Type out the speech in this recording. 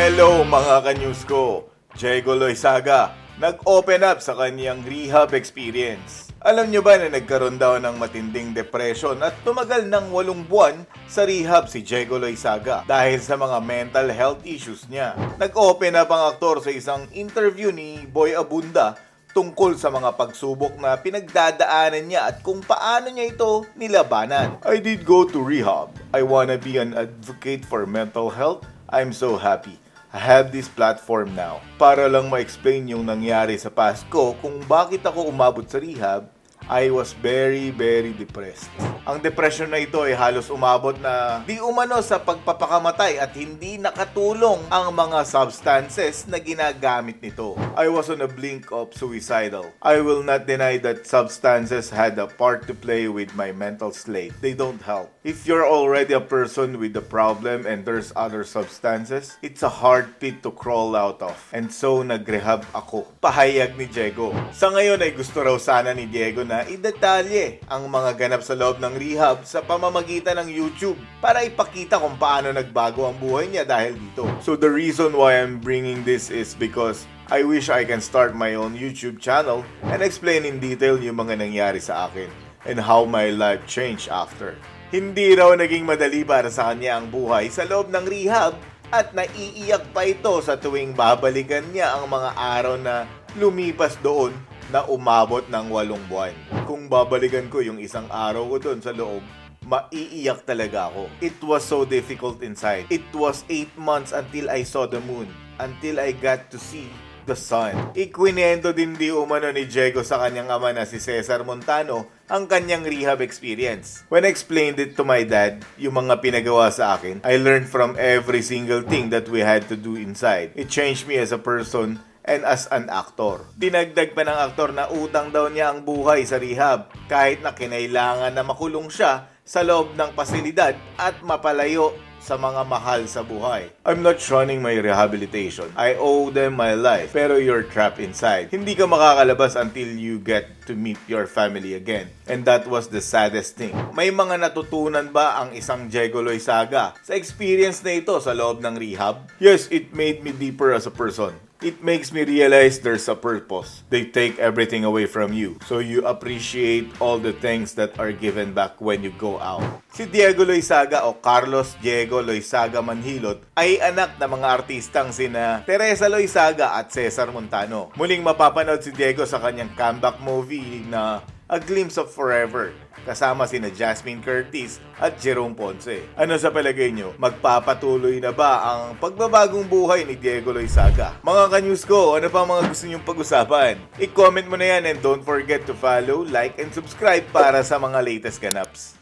Hello mga ka-news ko! Diego Loizaga nag-open up sa kanyang rehab experience. Alam nyo ba na nagkaroon daw ng matinding depression at tumagal ng 8 buwan sa rehab si Diego Loizaga dahil sa mga mental health issues niya. Nag-open up ang aktor sa isang interview ni Boy Abunda tungkol sa mga pagsubok na pinagdadaanan niya at kung paano niya ito nilabanan. I did go to rehab. I wanna be an advocate for mental health. I'm so happy. I have this platform now. Para lang ma-explain yung nangyari sa past ko kung bakit ako umabot sa rehab, I was very depressed. Ang depression na ito ay halos umabot na di umano sa pagpapakamatay at hindi nakatulong ang mga substances na ginagamit nito. I was on a blink of suicidal. I will not deny that substances had a part to play with my mental state. They don't help. If you're already a person with a problem and there's other substances, it's a hard pit to crawl out of. And so nag-rehab ako. Pahayag ni Diego. Sa ngayon ay gusto raw sana ni Diego na idetalye ang mga ganap sa loob ng rehab sa pamamagitan ng YouTube para ipakita kung paano nagbago ang buhay niya dahil dito. So the reason why I'm bringing this is because I wish I can start my own YouTube channel and explain in detail yung mga nangyari sa akin and how my life changed after. Hindi raw naging madali para sa kanya ang buhay sa loob ng rehab at naiiyak pa ito sa tuwing babalikan niya ang mga araw na lumipas doon na umabot ng 8 buwan. Kung babalikan ko yung isang araw ko doon sa loob, maiiyak talaga ako. It was so difficult inside. It was 8 months until I saw the moon, until I got to see the sun. Ikwinento din di umano ni Diego sa kanyang ama na si Cesar Montano ang kanyang rehab experience. When I explained it to my dad, yung mga pinagawa sa akin, I learned from every single thing that we had to do inside. It changed me as a person and as an actor. Dinagdag pa ng aktor na utang daw niya ang buhay sa rehab kahit na kinailangan na makulong siya sa loob ng pasilidad at mapalayo sa mga mahal sa buhay. I'm not shunning my rehabilitation. I owe them my life. Pero you're trapped inside. Hindi ka makakalabas until you get to meet your family again. And that was the saddest thing. May mga natutunan ba ang isang Diego Loizaga sa experience na ito sa loob ng rehab? Yes, it made me deeper as a person. It makes me realize there's a purpose. They take everything away from you. So you appreciate all the things that are given back when you go out. Si Diego Loizaga o Carlos Diego Loizaga Manhilot ay anak ng mga artistang sina Teresa Loizaga at Cesar Montano. Muling mapapanood si Diego sa kanyang comeback movie na A Glimpse of Forever kasama sina Jasmine Curtis at Jerome Ponce. Ano sa palagay nyo? Magpapatuloy na ba ang pagbabagong buhay ni Diego Loizaga? Mga ka-news ko, ano pa mga gusto nyong pag-usapan? I-comment mo na yan and don't forget to follow, like, and subscribe para sa mga latest ganaps.